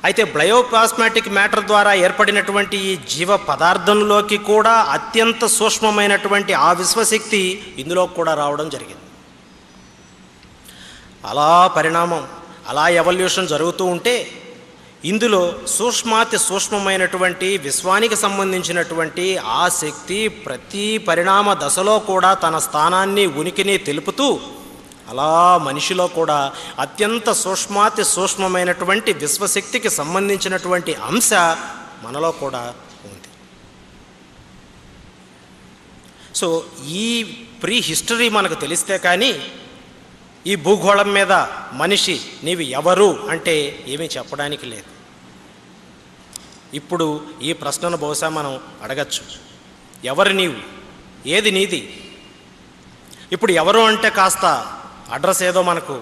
అయితే బయోప్లాస్మాటిక్ మ్యాటర్ ద్వారా ఏర్పడినటువంటి ఈ జీవ పదార్థంలోకి కూడా అత్యంత సూక్ష్మమైనటువంటి ఆ విశ్వశక్తి ఇందులో కూడా రావడం జరిగింది. అలా పరిణామం, అలా ఎవల్యూషన్ జరుగుతూ ఉంటే ఇందులో సూక్ష్మాతి సూక్ష్మమైనటువంటి విశ్వానికి సంబంధించినటువంటి ఆ శక్తి ప్రతి పరిణామ దశలో కూడా తన స్థానాన్ని, ఉనికిని తెలుపుతూ అలా మనిషిలో కూడా అత్యంత సూక్ష్మాతి సూక్ష్మమైనటువంటి విశ్వశక్తికి సంబంధించినటువంటి అంశ మనలో కూడా ఉంది. సో ఈ ప్రీ హిస్టరీ మనకు తెలిస్తే కానీ ఈ భూగోళం మీద మనిషి నీవు ఎవరు అంటే ఏమీ చెప్పడానికి లేదు. ఇప్పుడు ఈ ప్రశ్నను బహుశా మనం అడగచ్చు, ఎవరు నీవు, ఏది నీది? ఇప్పుడు ఎవరు అంటే కాస్త అడ్రస్ ఏదో మనకు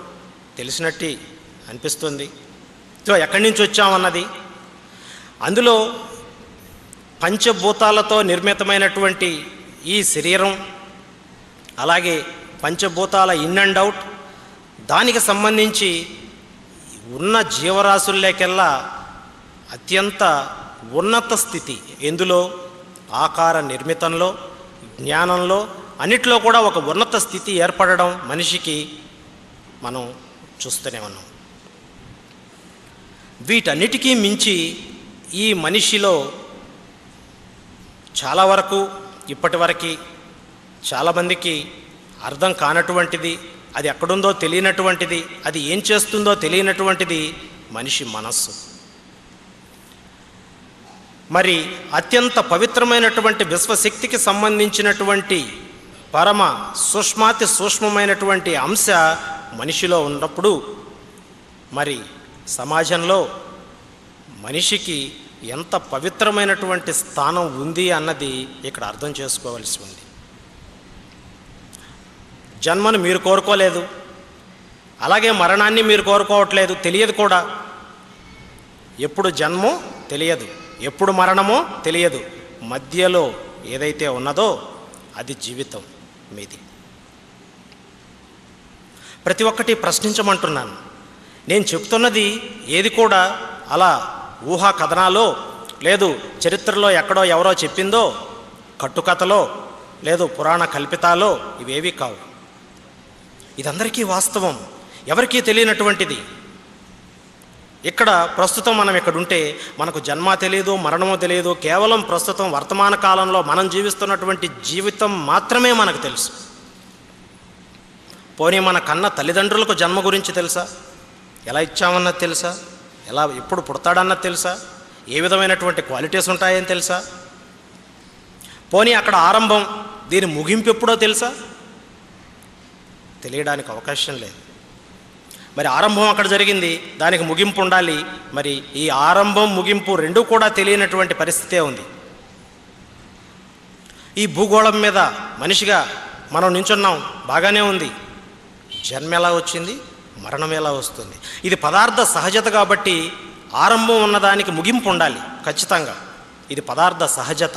తెలిసినట్టు అనిపిస్తుంది. సో ఎక్కడి నుంచి వచ్చామన్నది, అందులో పంచభూతాలతో నిర్మితమైనటువంటి ఈ శరీరం, అలాగే పంచభూతాల ఇన్ అండ్ అవుట్, దానికి సంబంధించి ఉన్న జీవరాశుల్లోకెల్లా అత్యంత ఉన్నత స్థితి ఎందులో, ఆకార నిర్మితంలో, జ్ఞానంలో, అన్నిట్లో కూడా ఒక ఉన్నత స్థితి ఏర్పడడం మనిషికి మనం చూస్తూనే ఉన్నాం. వీటన్నిటికీ మించి ఈ మనిషిలో చాలా వరకు ఇప్పటి వరకు చాలామందికి అర్థం కానటువంటిది, అది ఎక్కడుందో తెలియనటువంటిది, అది ఏం చేస్తుందో తెలియనటువంటిది మనిషి మనస్సు. మరి అత్యంత పవిత్రమైనటువంటి విశ్వశక్తికి సంబంధించినటువంటి పరమ సూక్ష్మాతి సూక్ష్మమైనటువంటి అంశ మనిషిలో ఉన్నప్పుడు మరి సమాజంలో మనిషికి ఎంత పవిత్రమైనటువంటి స్థానం ఉంది అన్నది ఇక్కడ అర్థం చేసుకోవలసి ఉంది. జన్మను మీరు కోరుకోలేదు, అలాగే మరణాన్ని మీరు కోరుకోవట్లేదు, తెలియదు కూడా. ఎప్పుడు జన్మో తెలియదు, ఎప్పుడు మరణమో తెలియదు, మధ్యలో ఏదైతే ఉన్నదో అది జీవితం మీది. ప్రతి ఒక్కటి ప్రశ్నించమంటున్నాను. నేను చెప్తున్నది ఏది కూడా అలా ఊహా కథనాలో, లేదు చరిత్రలో ఎక్కడో ఎవరో చెప్పిందో, కట్టుకథలో, లేదు పురాణ కల్పితాలో ఇవేవి కావు. ఇదందరికీ వాస్తవం, ఎవరికీ తెలియనటువంటిది. ఇక్కడ ప్రస్తుతం మనం ఇక్కడుంటే మనకు జన్మ తెలియదు, మరణమో తెలియదు. కేవలం ప్రస్తుతం వర్తమాన కాలంలో మనం జీవిస్తున్నటువంటి జీవితం మాత్రమే మనకు తెలుసు. పోనీ మన కన్న తల్లిదండ్రులకు జన్మ గురించి తెలుసా? ఎలా ఇచ్చామన్నది తెలుసా? ఎలా ఎప్పుడు పుడతాడన్నది తెలుసా? ఏ విధమైనటువంటి క్వాలిటీస్ ఉంటాయని తెలుసా? పోనీ అక్కడ ఆరంభం, దీని ముగింపు ఎప్పుడో తెలుసా? తెలియడానికి అవకాశం లేదు. మరి ఆరంభం అక్కడ జరిగింది, దానికి ముగింపు ఉండాలి. మరి ఈ ఆరంభం ముగింపు రెండూ కూడా తెలియనటువంటి పరిస్థితే ఉంది. ఈ భూగోళం మీద మనిషిగా మనం నించున్నాం, బాగానే ఉంది. జన్మ ఎలా వచ్చింది, మరణం ఎలా వస్తుంది? ఇది పదార్థ సహజత కాబట్టి ఆరంభం ఉన్నదానికి ముగింపు ఉండాలి ఖచ్చితంగా. ఇది పదార్థ సహజత.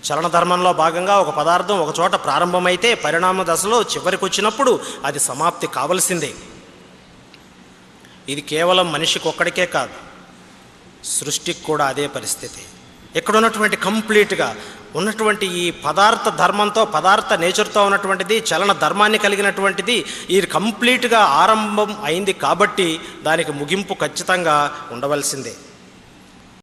చలన ధర్మంలో భాగంగా ఒక పదార్థం ఒక చోట ప్రారంభమైతే పరిణామ దశలో చివరికి వచ్చినప్పుడు అది సమాప్తి కావలసిందే. ఇది కేవలం మనిషికి ఒక్కడికే కాదు, సృష్టికి కూడా అదే పరిస్థితి. ఇక్కడ ఉన్నటువంటి కంప్లీట్గా ఉన్నటువంటి ఈ పదార్థ ధర్మంతో, పదార్థ నేచర్తో ఉన్నటువంటిది, చలన ధర్మాన్ని కలిగినటువంటిది, ఇది కంప్లీట్గా ఆరంభం అయింది కాబట్టి దానికి ముగింపు ఖచ్చితంగా ఉండవలసిందే.